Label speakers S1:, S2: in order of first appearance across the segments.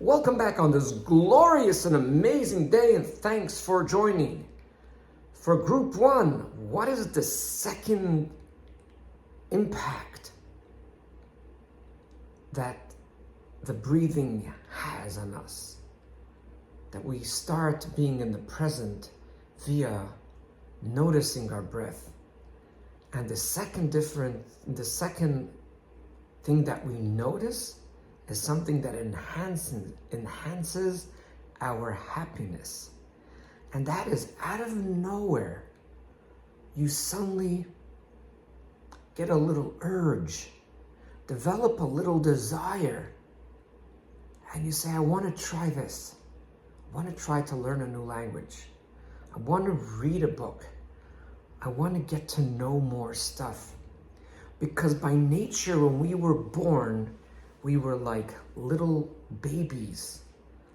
S1: Welcome back on this glorious and amazing day, and thanks for joining. For group one, what is the second impact that the breathing has on us? That we start being in the present via noticing our breath. And the second thing that we notice is something that enhances our happiness. And that is, out of nowhere, you suddenly get a little urge, develop a little desire, and you say, I want to try this. I want to try to learn a new language. I want to read a book. I want to get to know more stuff. Because by nature, when we were born, we were like little babies,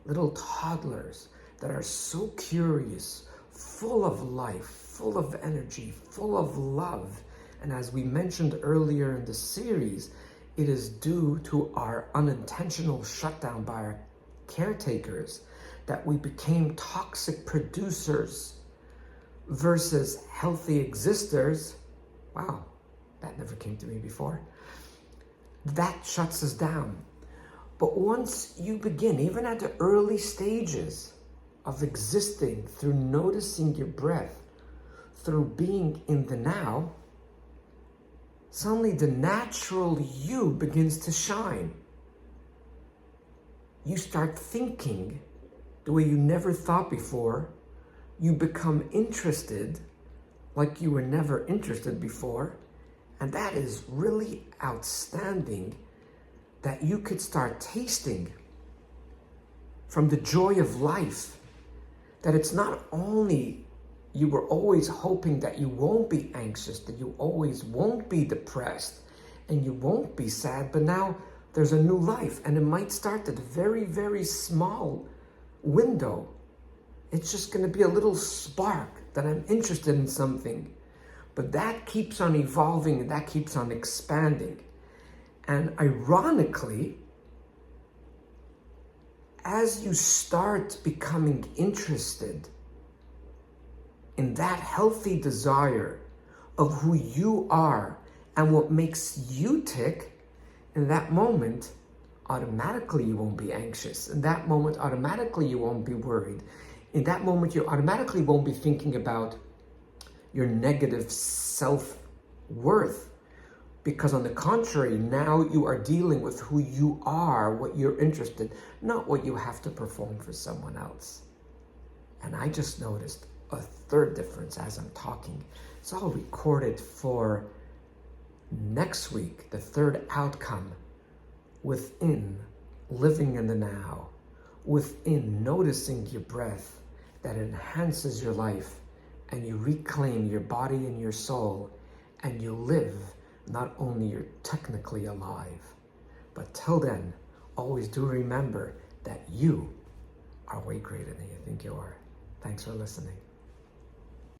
S1: little toddlers that are so curious, full of life, full of energy, full of love. And as we mentioned earlier in the series, it is due to our unintentional shutdown by our caretakers that we became toxic producers versus healthy existers. Wow, that never came to me before. That shuts us down. But once you begin, even at the early stages of existing, through noticing your breath, through being in the now, suddenly the natural you begins to shine. You start thinking the way you never thought before. You become interested like you were never interested before. And that is really outstanding, that you could start tasting from the joy of life. That it's not only you were always hoping that you won't be anxious, that you always won't be depressed, and you won't be sad, but now there's a new life, and it might start at a very, very small window. It's just going to be a little spark that I'm interested in something. But that keeps on evolving and that keeps on expanding. And ironically, as you start becoming interested in that healthy desire of who you are and what makes you tick, in that moment, automatically you won't be anxious. In that moment, automatically you won't be worried. In that moment, you automatically won't be thinking about your negative self-worth, because on the contrary, now you are dealing with who you are, what you're interested, not what you have to perform for someone else. And I just noticed a third difference as I'm talking. So I'll record it for next week, the third outcome within living in the now, within noticing your breath that enhances your life, and you reclaim your body and your soul, and you live, not only you're technically alive, but till then, always do remember that you are way greater than you think you are. Thanks for listening.